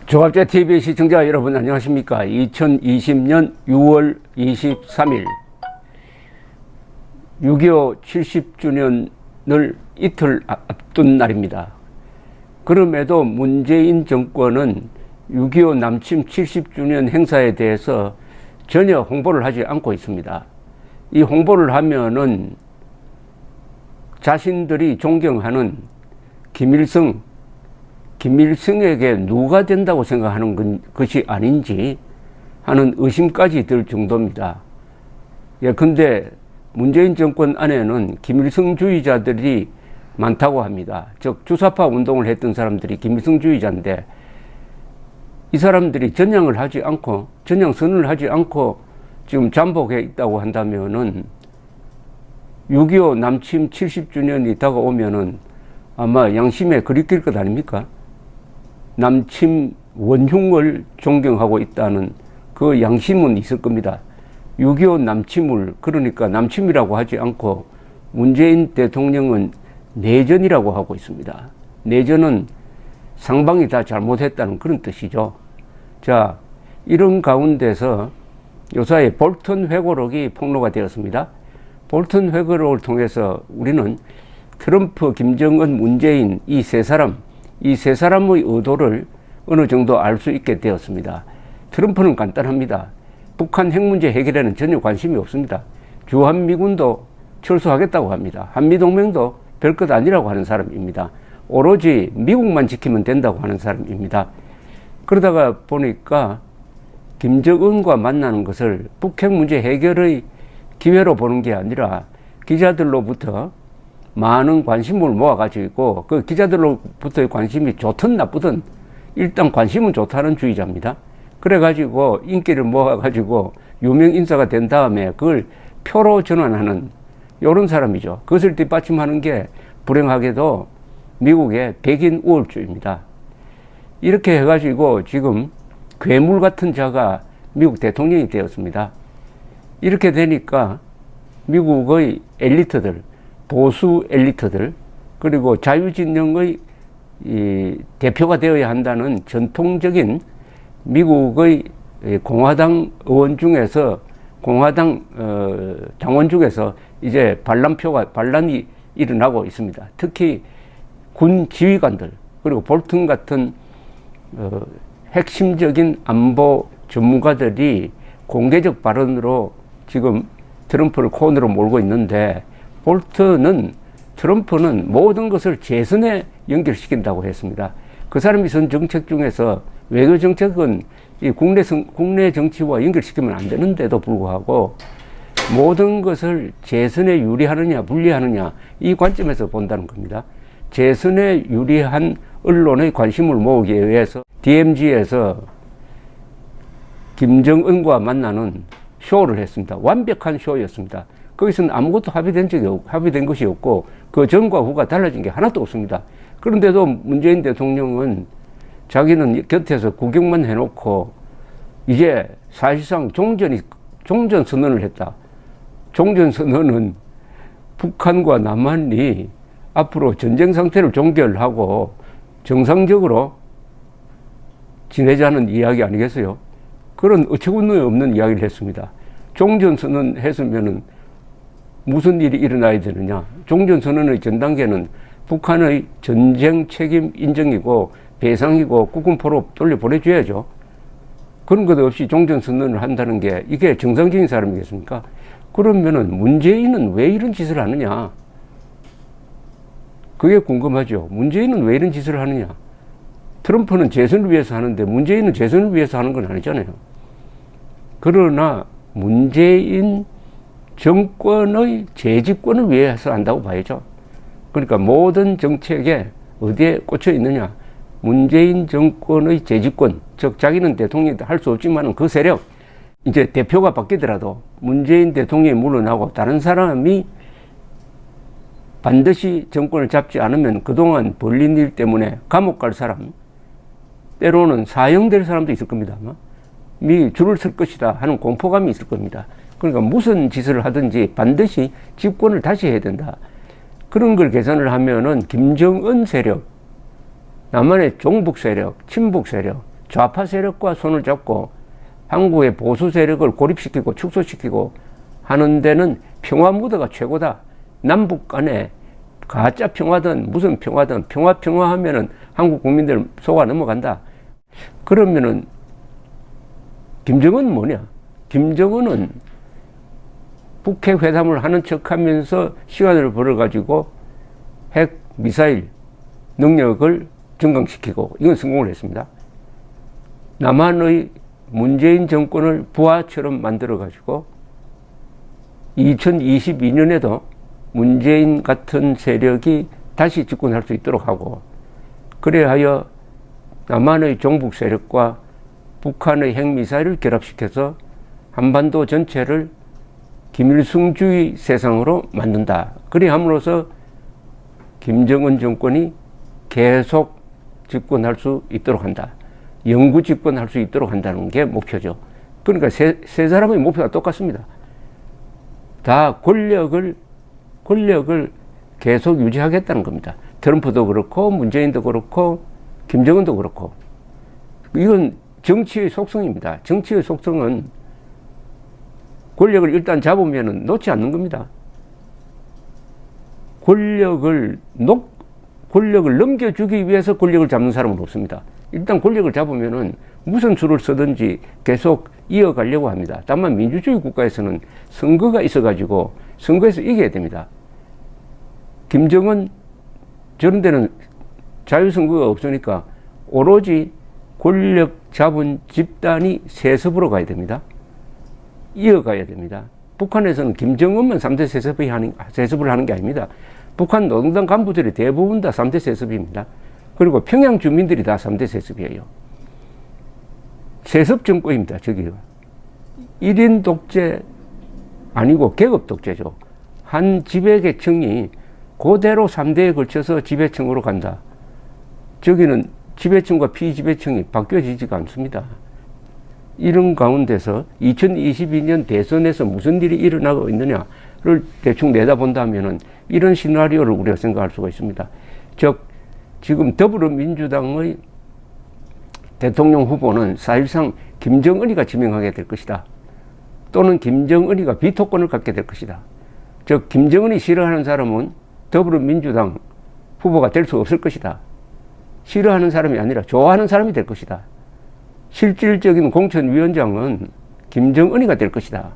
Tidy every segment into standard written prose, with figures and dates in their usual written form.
조갑제 TV 시청자 여러분 안녕하십니까? 2020년 6월 23일 6.25 70주년을 이틀 앞둔 날입니다. 그럼에도 문재인 정권은 6.25 남침 70주년 행사에 대해서 전혀 홍보를 하지 않고 있습니다. 이 홍보를 하면은 자신들이 존경하는 김일성에게 누가 된다고 생각하는 것이 아닌지 하는 의심까지 들 정도입니다. 근데 문재인 정권 안에는 김일성주의자들이 많다고 합니다. 즉 주사파 운동을 했던 사람들이 김일성주의자인데 이 사람들이 전향을 하지 않고 전향 선언을 하지 않고 지금 잠복해 있다고 한다면은 6.25 남침 70주년이 다가오면은 아마 양심에 그리낄 것 아닙니까? 남침 원흉을 존경하고 있다는 그 양심은 있을 겁니다. 6.25 남침을 그러니까 남침이라고 하지 않고 문재인 대통령은 내전이라고 하고 있습니다. 내전은 상방이 다 잘못했다는 그런 뜻이죠. 자, 이런 가운데서 요사이 볼턴 회고록이 폭로가 되었습니다. 볼턴 회고록을 통해서 우리는 트럼프, 김정은, 문재인 이 세 사람의 의도를 어느 정도 알 수 있게 되었습니다. 트럼프는 간단합니다. 북한 핵 문제 해결에는 전혀 관심이 없습니다. 주한미군도 철수하겠다고 합니다. 한미동맹도 별것 아니라고 하는 사람입니다. 오로지 미국만 지키면 된다고 하는 사람입니다. 그러다가 보니까 김정은과 만나는 것을 북핵 문제 해결의 기회로 보는 게 아니라 기자들로부터 많은 관심을 모아가지고 그 기자들로부터의 관심이 좋든 나쁘든 일단 관심은 좋다는 주의자입니다. 그래가지고 인기를 모아가지고 유명 인사가 된 다음에 그걸 표로 전환하는 이런 사람이죠. 그것을 뒷받침하는 게 불행하게도 미국의 백인 우월주의입니다. 이렇게 해가지고 지금 괴물 같은 자가 미국 대통령이 되었습니다. 이렇게 되니까 미국의 엘리트들, 보수 엘리트들, 그리고 자유진영의 대표가 되어야 한다는 전통적인 미국의 공화당 의원 중에서, 공화당 당원 중에서 이제 반란이 일어나고 있습니다. 특히 군 지휘관들, 그리고 볼턴 같은 핵심적인 안보 전문가들이 공개적 발언으로 지금 트럼프를 코너로 몰고 있는데, 트럼프는 모든 것을 재선에 연결시킨다고 했습니다. 그 사람이 쓴 정책 중에서 외교 정책은 이 국내 정치와 연결시키면 안 되는데도 불구하고 모든 것을 재선에 유리하느냐 불리하느냐 이 관점에서 본다는 겁니다. 재선에 유리한 언론의 관심을 모으기 위해서 DMZ에서 김정은과 만나는 쇼를 했습니다. 완벽한 쇼였습니다. 거기서는 아무것도 합의된 것이 없고 그 전과 후가 달라진 게 하나도 없습니다. 그런데도 문재인 대통령은 자기는 곁에서 구경만 해놓고 이제 사실상 종전 선언을 했다. 종전 선언은 북한과 남한이 앞으로 전쟁 상태를 종결하고 정상적으로 지내자는 이야기 아니겠어요? 그런 어처구니 없는 이야기를 했습니다. 종전 선언 했으면은 무슨 일이 일어나야 되느냐? 종전선언의 전 단계는 북한의 전쟁 책임 인정이고 배상이고 국군포로 돌려보내줘야죠. 그런 것 없이 종전선언을 한다는 게 이게 정상적인 사람이겠습니까? 그러면은 문재인은 왜 이런 짓을 하느냐? 그게 궁금하죠. 문재인은 왜 이런 짓을 하느냐? 트럼프는 재선을 위해서 하는데 문재인은 재선을 위해서 하는 건 아니잖아요. 그러나 문재인 정권의 재집권을 위해서 한다고 봐야죠. 그러니까 모든 정책에 어디에 꽂혀 있느냐? 문재인 정권의 재집권, 즉 자기는 대통령이 할 수 없지만 그 세력, 이제 대표가 바뀌더라도 문재인 대통령이 물러나고 다른 사람이 반드시 정권을 잡지 않으면 그동안 벌린 일 때문에 감옥 갈 사람, 때로는 사형될 사람도 있을 겁니다. 줄을 쓸 것이다 하는 공포감이 있을 겁니다. 그러니까 무슨 짓을 하든지 반드시 집권을 다시 해야 된다. 그런 걸 계산을 하면은 김정은 세력, 남한의 종북 세력, 친북 세력, 좌파 세력과 손을 잡고 한국의 보수 세력을 고립시키고 축소시키고 하는 데는 평화 무드가 최고다. 남북 간에 가짜 평화든 무슨 평화든 평화하면은 한국 국민들 속아 넘어간다. 그러면은 김정은은 뭐냐? 김정은은 북핵 회담을 하는 척 하면서 시간을 벌어가지고 핵 미사일 능력을 증강시키고 이건 성공을 했습니다. 남한의 문재인 정권을 부하처럼 만들어가지고 2022년에도 문재인 같은 세력이 다시 집권할 수 있도록 하고, 그래야 하여 남한의 종북 세력과 북한의 핵미사일을 결합시켜서 한반도 전체를 김일성주의 세상으로 만든다. 그래 함으로써 김정은 정권이 계속 집권할 수 있도록 한다. 영구 집권할 수 있도록 한다는 게 목표죠. 그러니까 세 사람의 목표가 똑같습니다. 다 권력을 계속 유지하겠다는 겁니다. 트럼프도 그렇고 문재인도 그렇고 김정은도 그렇고. 이건 정치의 속성입니다. 정치의 속성은 권력을 일단 잡으면 놓지 않는 겁니다. 권력을 넘겨주기 위해서 권력을 잡는 사람은 없습니다. 일단 권력을 잡으면은 무슨 수를 쓰든지 계속 이어가려고 합니다. 다만 민주주의 국가에서는 선거가 있어가지고 선거에서 이겨야 됩니다. 김정은 저런 데는 자유선거가 없으니까 오로지 권력 잡은 집단이 세습으로 가야 됩니다. 이어가야 됩니다. 북한에서는 김정은만 3대 세습을 하는 게 아닙니다. 북한 노동당 간부들이 대부분 다 3대 세습입니다. 그리고 평양 주민들이 다 3대 세습이에요. 세습 정권입니다. 저기가 1인 독재 아니고 계급 독재죠. 한 지배계층이 그대로 3대에 걸쳐서 지배층으로 간다. 저기는 지배층과 피지배층이 바뀌어지지가 않습니다. 이런 가운데서 2022년 대선에서 무슨 일이 일어나고 있느냐를 대충 내다본다면은 이런 시나리오를 우리가 생각할 수가 있습니다. 즉, 지금 더불어민주당의 대통령 후보는 사실상 김정은이가 지명하게 될 것이다. 또는 김정은이가 비토권을 갖게 될 것이다. 즉, 김정은이 싫어하는 사람은 더불어민주당 후보가 될 수 없을 것이다. 싫어하는 사람이 아니라 좋아하는 사람이 될 것이다. 실질적인 공천위원장은 김정은이가 될 것이다.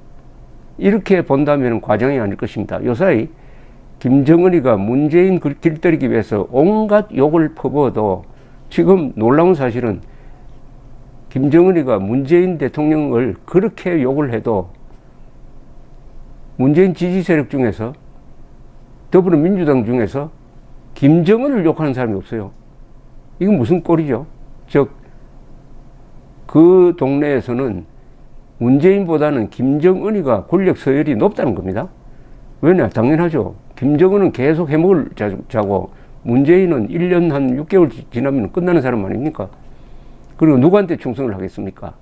이렇게 본다면 과장이 아닐 것입니다. 요사이 김정은이가 문재인 길들이기 위해서 온갖 욕을 퍼부어도 지금 놀라운 사실은 김정은이가 문재인 대통령을 그렇게 욕을 해도 문재인 지지 세력 중에서 더불어민주당 중에서 김정은을 욕하는 사람이 없어요. 이건 무슨 꼴이죠? 즉, 그 동네에서는 문재인보다는 김정은이가 권력 서열이 높다는 겁니다. 왜냐? 당연하죠. 김정은은 계속 해먹을 자고 문재인은 1년 한 6개월 지나면 끝나는 사람 아닙니까? 그리고 누구한테 충성을 하겠습니까?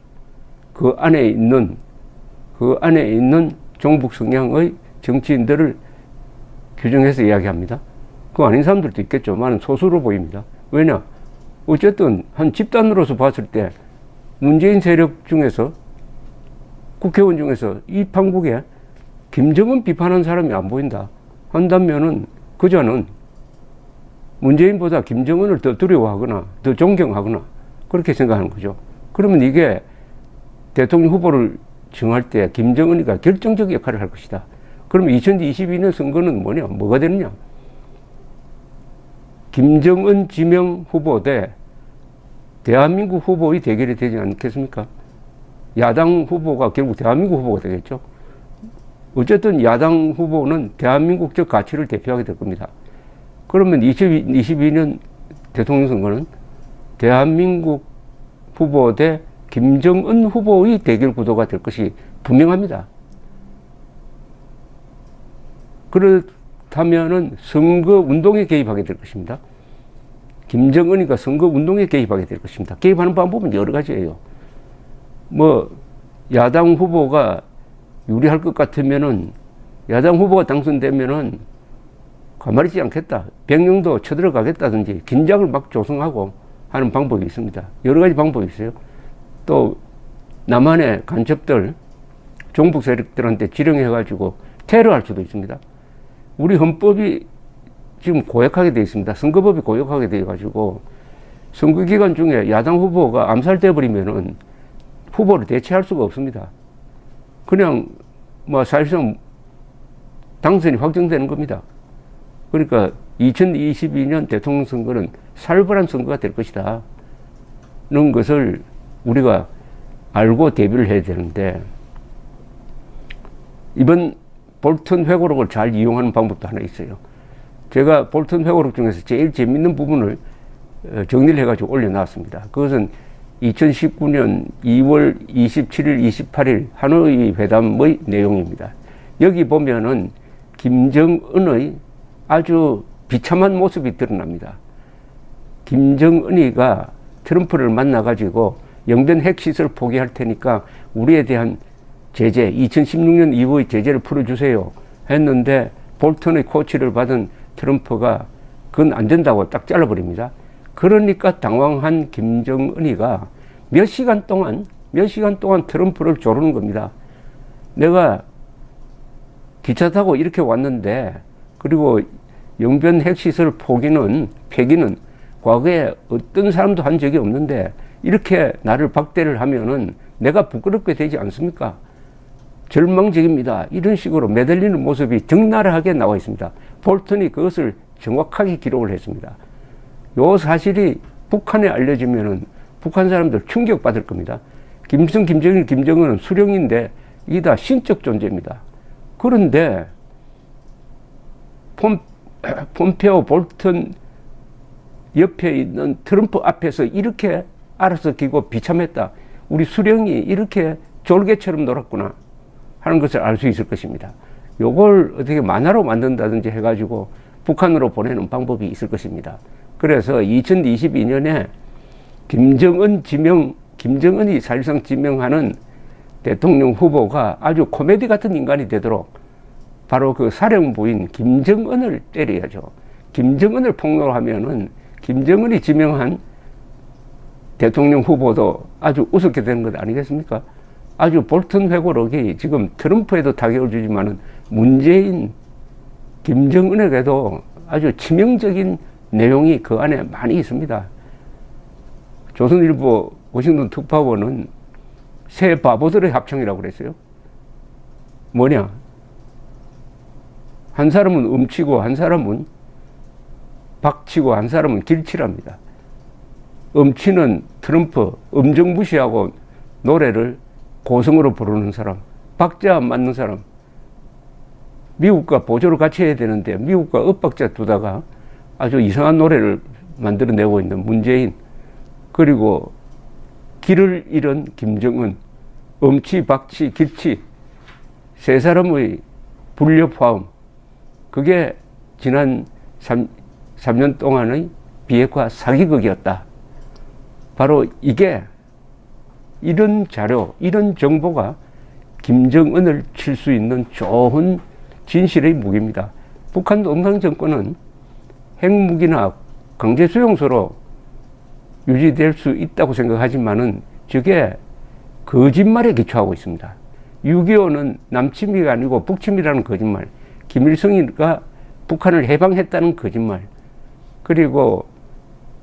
그 안에 있는 종북 성향의 정치인들을 규정해서 이야기합니다. 그거 아닌 사람들도 있겠지만 소수로 보입니다. 왜냐? 어쨌든 한 집단으로서 봤을 때 문재인 세력 중에서 국회의원 중에서 이 판국에 김정은 비판하는 사람이 안 보인다 한다면은 그자는 문재인보다 김정은을 더 두려워하거나 더 존경하거나 그렇게 생각하는 거죠. 그러면 이게 대통령 후보를 정할 때 김정은이가 결정적 역할을 할 것이다. 그러면 2022년 선거는 뭐가 되느냐? 김정은 지명 후보 대 대한민국 후보의 대결이 되지 않겠습니까? 야당 후보가 결국 대한민국 후보가 되겠죠. 어쨌든 야당 후보는 대한민국적 가치를 대표하게 될 겁니다. 그러면 2022년 대통령 선거는 대한민국 후보 대 김정은 후보의 대결 구도가 될 것이 분명합니다. 그렇다면은 선거 운동에 개입하게 될 것입니다. 김정은이가 선거 운동에 개입하게 될 것입니다. 개입하는 방법은 여러 가지예요. 야당 후보가 유리할 것 같으면은 야당 후보가 당선되면은 가만히 있지 않겠다. 백령도 쳐들어가겠다든지 긴장을 막 조성하고 하는 방법이 있습니다. 여러 가지 방법이 있어요. 또 남한의 간첩들, 종북 세력들한테 지령해가지고 테러할 수도 있습니다. 우리 헌법이 지금 고약하게 되어 있습니다. 선거법이 고약하게 되어가지고 선거 기간 중에 야당 후보가 암살돼 버리면은 후보를 대체할 수가 없습니다. 그냥 뭐 사실상 당선이 확정되는 겁니다. 그러니까 2022년 대통령 선거는 살벌한 선거가 될 것이다. 는 것을 우리가 알고 대비를 해야 되는데, 이번 볼턴 회고록을 잘 이용하는 방법도 하나 있어요. 제가 볼턴 회고록 중에서 제일 재밌는 부분을 정리를 해가지고 올려놨습니다. 그것은 2019년 2월 27일, 28일 하노이 회담의 내용입니다. 여기 보면은 김정은의 아주 비참한 모습이 드러납니다. 김정은이가 트럼프를 만나가지고 영변 핵시설 포기할 테니까 우리에 대한 제재, 2016년 이후의 제재를 풀어주세요 했는데, 볼턴의 코치를 받은 트럼프가 그건 안 된다고 딱 잘라버립니다. 그러니까 당황한 김정은이가 몇 시간 동안 트럼프를 조르는 겁니다. 내가 기차 타고 이렇게 왔는데, 그리고 영변 핵시설 폐기는 과거에 어떤 사람도 한 적이 없는데 이렇게 나를 박대를 하면은 내가 부끄럽게 되지 않습니까? 절망적입니다. 이런 식으로 매달리는 모습이 적나라하게 나와 있습니다. 볼턴이 그것을 정확하게 기록을 했습니다. 요 사실이 북한에 알려지면은 북한 사람들 충격받을 겁니다. 김일성, 김정일, 김정은은 수령인데 이게 다 신적 존재입니다. 그런데 폼페오, 볼턴 옆에 있는 트럼프 앞에서 이렇게 알아서 기고 비참했다. 우리 수령이 이렇게 졸개처럼 놀았구나 하는 것을 알 수 있을 것입니다. 요걸 어떻게 만화로 만든다든지 해가지고 북한으로 보내는 방법이 있을 것입니다. 그래서 2022년에 김정은이 사실상 지명하는 대통령 후보가 아주 코미디 같은 인간이 되도록 바로 그 사령부인 김정은을 때려야죠. 김정은을 폭로하면은 김정은이 지명한 대통령 후보도 아주 우습게 되는 것 아니겠습니까? 아주 볼턴 회고록이 지금 트럼프에도 타격을 주지만은 문재인, 김정은에게도 아주 치명적인 내용이 그 안에 많이 있습니다. 조선일보 워싱턴 특파원은 새 바보들의 합창이라고 그랬어요. 뭐냐? 한 사람은 음치고 한 사람은 박치고 한 사람은 길치랍니다. 음치는 트럼프, 음정 무시하고 노래를 고성으로 부르는 사람, 박자 안 맞는 사람, 미국과 보조를 같이 해야 되는데 미국과 엇박자 두다가 아주 이상한 노래를 만들어내고 있는 문재인, 그리고 길을 잃은 김정은, 음치, 박치, 길치 세 사람의 불협화음, 그게 지난 3년 동안의 비핵화 사기극이었다. 바로 이게, 이런 자료, 이런 정보가 김정은을 칠 수 있는 좋은 진실의 무기입니다. 북한 농상정권은 핵무기나 강제수용소로 유지될 수 있다고 생각하지만은 저게 거짓말에 기초하고 있습니다. 6.25는 남침이가 아니고 북침이라는 거짓말, 김일성이가 북한을 해방했다는 거짓말, 그리고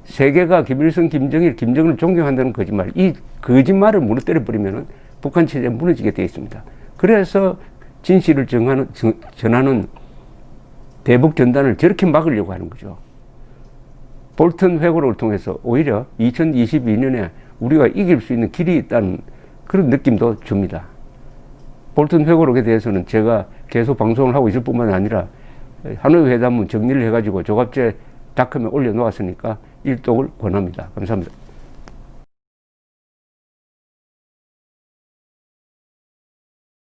세계가 김일성, 김정일, 김정은을 존경한다는 거짓말, 이 거짓말을 무너뜨려 버리면은 북한 체제가 무너지게 되어 있습니다. 그래서 진실을 전하는 대북 전단을 저렇게 막으려고 하는 거죠. 볼턴 회고록을 통해서 오히려 2022년에 우리가 이길 수 있는 길이 있다는 그런 느낌도 줍니다. 볼턴 회고록에 대해서는 제가 계속 방송을 하고 있을 뿐만 아니라 하노이 회담문 정리를 해가지고 조갑제 닷컴에 올려놓았으니까 일독을 권합니다. 감사합니다.